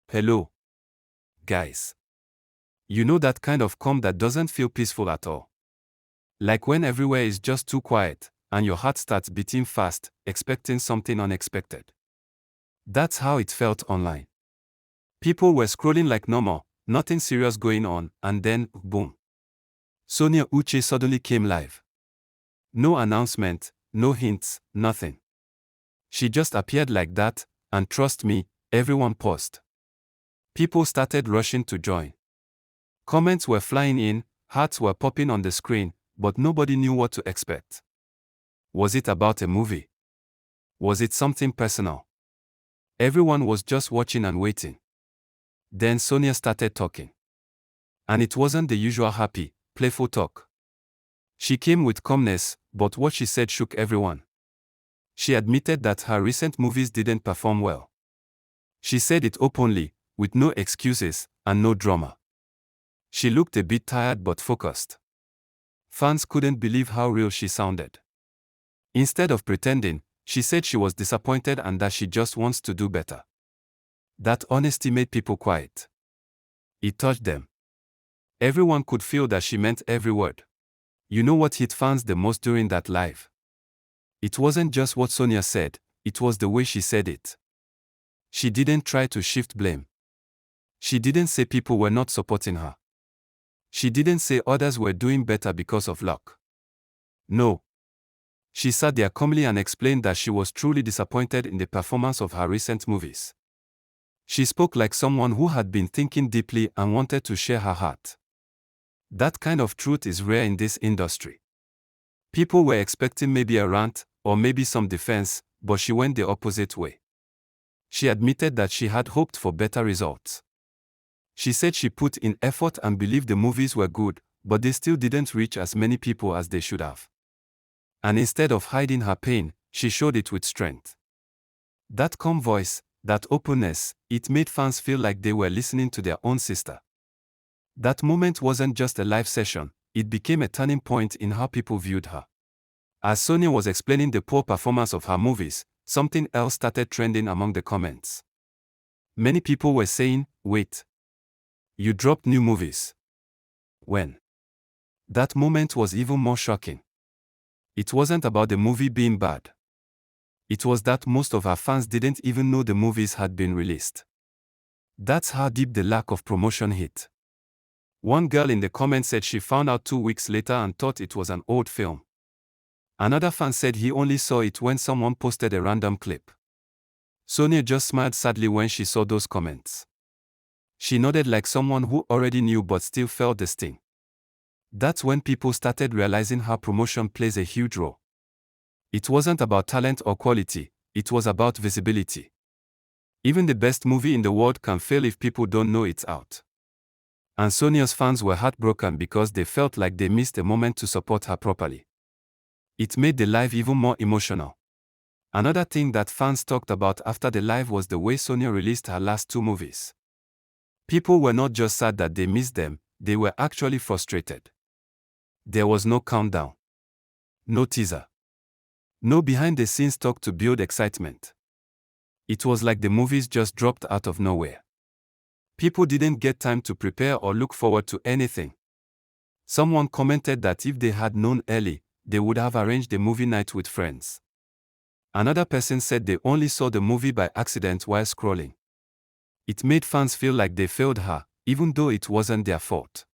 Hello, guys. You know that kind of calm that doesn't feel peaceful at all? Like when everywhere is just too quiet, and your heart starts beating fast, expecting something unexpected. That's how it felt online. People were scrolling like normal, nothing serious going on, and then, boom. Sonia Uche suddenly came live. No announcement, no hints, nothing. She just appeared like that, and trust me, everyone paused. People started rushing to join. Comments were flying in, hearts were popping on the screen, but nobody knew what to expect. Was it about a movie? Was it something personal? Everyone was just watching and waiting. Then Sonia started talking. And it wasn't the usual happy, playful talk. She came with calmness, but what she said shook everyone. She admitted that her recent movies didn't perform well. She said it openly, with no excuses, and no drama. She looked a bit tired but focused. Fans couldn't believe how real she sounded. Instead of pretending, she said she was disappointed and that she just wants to do better. That honesty made people quiet. It touched them. Everyone could feel that she meant every word. You know what hit fans the most during that live? It wasn't just what Sonia said, it was the way she said it. She didn't try to shift blame. She didn't say people were not supporting her. She didn't say others were doing better because of luck. No. She sat there calmly and explained that she was truly disappointed in the performance of her recent movies. She spoke like someone who had been thinking deeply and wanted to share her heart. That kind of truth is rare in this industry. People were expecting maybe a rant, or maybe some defense, but she went the opposite way. She admitted that she had hoped for better results. She said she put in effort and believed the movies were good, but they still didn't reach as many people as they should have. And instead of hiding her pain, she showed it with strength. That calm voice, that openness, it made fans feel like they were listening to their own sister. That moment wasn't just a live session, it became a turning point in how people viewed her. As Sonia was explaining the poor performance of her movies, something else started trending among the comments. Many people were saying, "Wait. You dropped new movies. When?" That moment was even more shocking. It wasn't about the movie being bad. It was that most of her fans didn't even know the movies had been released. That's how deep the lack of promotion hit. One girl in the comments said she found out 2 weeks later and thought it was an old film. Another fan said he only saw it when someone posted a random clip. Sonia just smiled sadly when she saw those comments. She nodded like someone who already knew but still felt the sting. That's when people started realizing how promotion plays a huge role. It wasn't about talent or quality, it was about visibility. Even the best movie in the world can fail if people don't know it's out. And Sonia's fans were heartbroken because they felt like they missed a moment to support her properly. It made the live even more emotional. Another thing that fans talked about after the live was the way Sonia released her last 2 movies. People were not just sad that they missed them, they were actually frustrated. There was no countdown. No teaser. No behind-the-scenes talk to build excitement. It was like the movies just dropped out of nowhere. People didn't get time to prepare or look forward to anything. Someone commented that if they had known early, they would have arranged a movie night with friends. Another person said they only saw the movie by accident while scrolling. It made fans feel like they failed her, even though it wasn't their fault.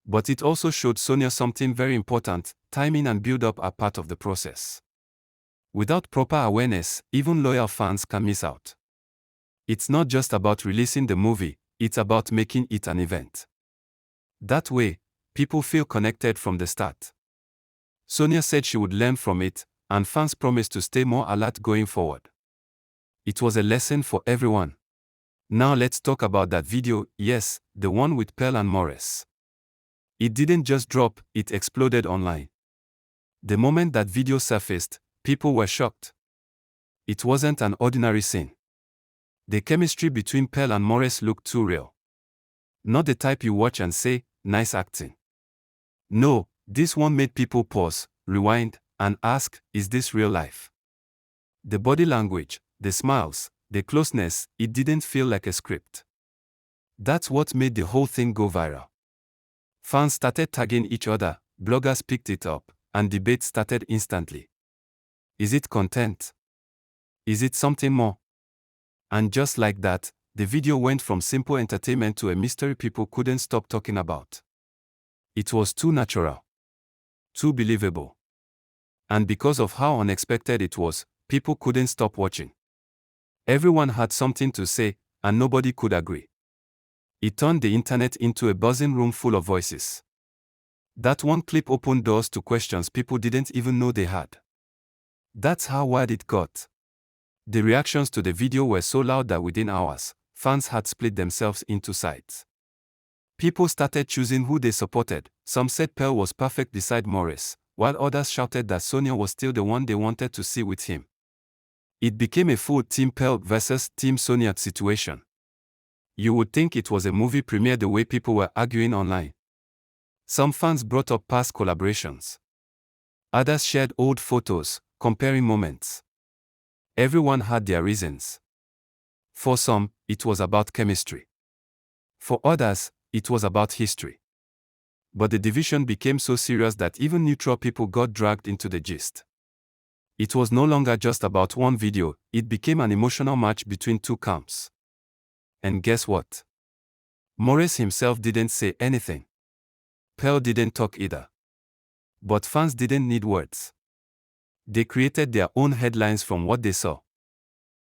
But it also showed Sonia something very important: timing and build-up are part of the process. Without proper awareness, even loyal fans can miss out. It's not just about releasing the movie, it's about making it an event. That way, people feel connected from the start. Sonia said she would learn from it, and fans promised to stay more alert going forward. It was a lesson for everyone. Now let's talk about that video, yes, the one with Pearl and Maurice. It didn't just drop, it exploded online. The moment that video surfaced, people were shocked. It wasn't an ordinary scene. The chemistry between Pearl and Maurice looked too real. Not the type you watch and say, "Nice acting." No, this one made people pause, rewind, and ask, is this real life? The body language, the smiles, The closeness, it didn't feel like a script. That's what made the whole thing go viral. Fans started tagging each other, bloggers picked it up, and debate started instantly. Is it content? Is it something more? And just like that, the video went from simple entertainment to a mystery people couldn't stop talking about. It was too natural. Too believable. And because of how unexpected it was, people couldn't stop watching. Everyone had something to say, and nobody could agree. It turned the internet into a buzzing room full of voices. That one clip opened doors to questions people didn't even know they had. That's how wild it got. The reactions to the video were so loud that within hours, fans had split themselves into sides. People started choosing who they supported. Some said Pearl was perfect beside Maurice, while others shouted that Sonia was still the one they wanted to see with him. It became a full Team Pearl versus Team Sonia situation. You would think it was a movie premiere the way people were arguing online. Some fans brought up past collaborations. Others shared old photos, comparing moments. Everyone had their reasons. For some, it was about chemistry. For others, it was about history. But the division became so serious that even neutral people got dragged into the gist. It was no longer just about one video, it became an emotional match between two camps. And guess what? Maurice himself didn't say anything. Pearl didn't talk either. But fans didn't need words. They created their own headlines from what they saw.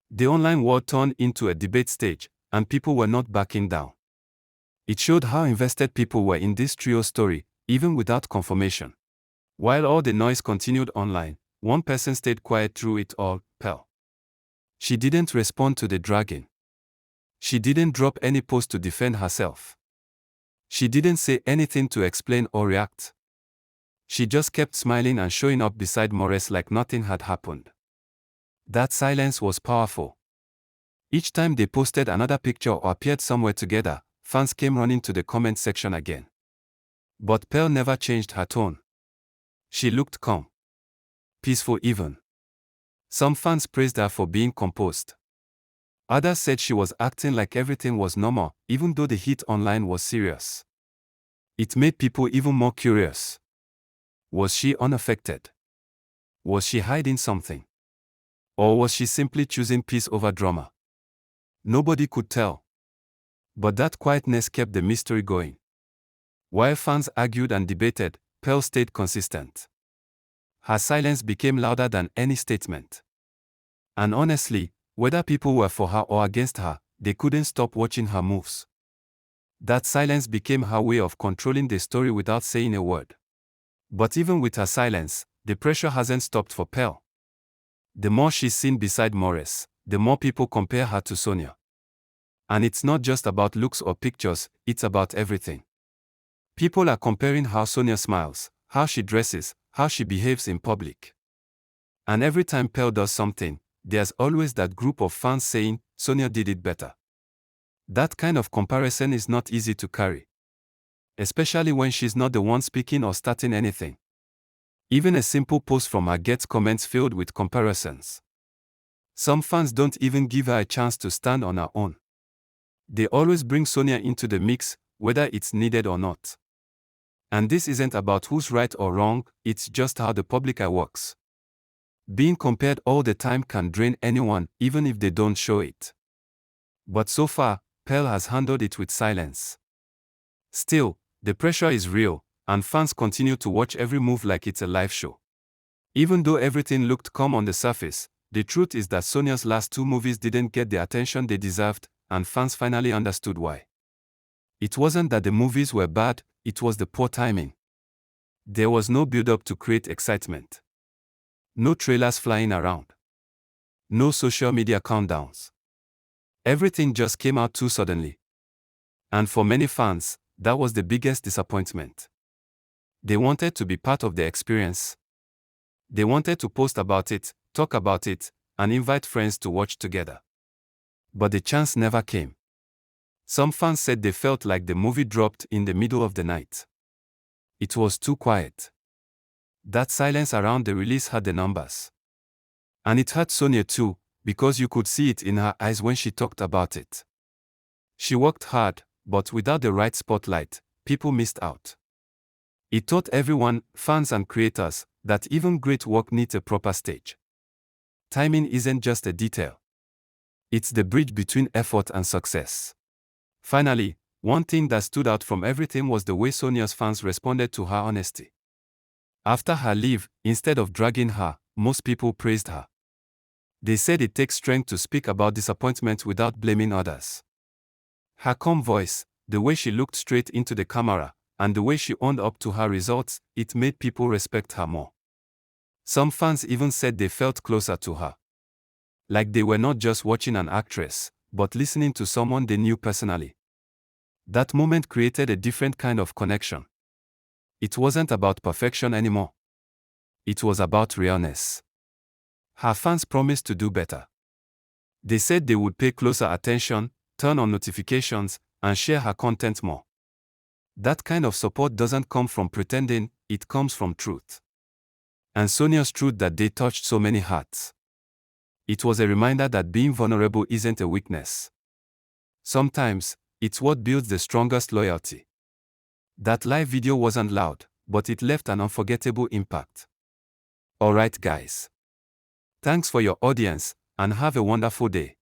The online world turned into a debate stage, and people were not backing down. It showed how invested people were in this trio story, even without confirmation. While all the noise continued online, one person stayed quiet through it all, Pearl. She didn't respond to the dragging. She didn't drop any post to defend herself. She didn't say anything to explain or react. She just kept smiling and showing up beside Maurice like nothing had happened. That silence was powerful. Each time they posted another picture or appeared somewhere together, fans came running to the comment section again. But Pearl never changed her tone. She looked calm. Peaceful even. Some fans praised her for being composed. Others said she was acting like everything was normal, even though the heat online was serious. It made people even more curious. Was she unaffected? Was she hiding something? Or was she simply choosing peace over drama? Nobody could tell. But that quietness kept the mystery going. While fans argued and debated, Pearl stayed consistent. Her silence became louder than any statement. And honestly, whether people were for her or against her, they couldn't stop watching her moves. That silence became her way of controlling the story without saying a word. But even with her silence, the pressure hasn't stopped for Pearl. The more she's seen beside Maurice, the more people compare her to Sonia. And it's not just about looks or pictures, it's about everything. People are comparing how Sonia smiles, how she dresses, how she behaves in public. And every time Pearl does something, there's always that group of fans saying, Sonia did it better. That kind of comparison is not easy to carry. Especially when she's not the one speaking or starting anything. Even a simple post from her gets comments filled with comparisons. Some fans don't even give her a chance to stand on her own. They always bring Sonia into the mix, whether it's needed or not. And this isn't about who's right or wrong, it's just how the public eye works. Being compared all the time can drain anyone, even if they don't show it. But so far, Pearl has handled it with silence. Still, the pressure is real, and fans continue to watch every move like it's a live show. Even though everything looked calm on the surface, the truth is that Sonia's last two movies didn't get the attention they deserved, and fans finally understood why. It wasn't that the movies were bad, it was the poor timing. There was no build-up to create excitement. No trailers flying around. No social media countdowns. Everything just came out too suddenly. And for many fans, that was the biggest disappointment. They wanted to be part of the experience. They wanted to post about it, talk about it, and invite friends to watch together. But the chance never came. Some fans said they felt like the movie dropped in the middle of the night. It was too quiet. That silence around the release had the numbers. And it hurt Sonia too, because you could see it in her eyes when she talked about it. She worked hard, but without the right spotlight, people missed out. It taught everyone, fans and creators, that even great work needs a proper stage. Timing isn't just a detail. It's the bridge between effort and success. Finally, one thing that stood out from everything was the way Sonia's fans responded to her honesty. After her leave, instead of dragging her, most people praised her. They said it takes strength to speak about disappointment without blaming others. Her calm voice, the way she looked straight into the camera, and the way she owned up to her results, it made people respect her more. Some fans even said they felt closer to her. Like they were not just watching an actress, but listening to someone they knew personally. That moment created a different kind of connection. It wasn't about perfection anymore. It was about realness. Her fans promised to do better. They said they would pay closer attention, turn on notifications, and share her content more. That kind of support doesn't come from pretending, it comes from truth. And Sonia's truth that day touched so many hearts. It was a reminder that being vulnerable isn't a weakness. Sometimes, it's what builds the strongest loyalty. That live video wasn't loud, but it left an unforgettable impact. Alright guys. Thanks for your audience, and have a wonderful day.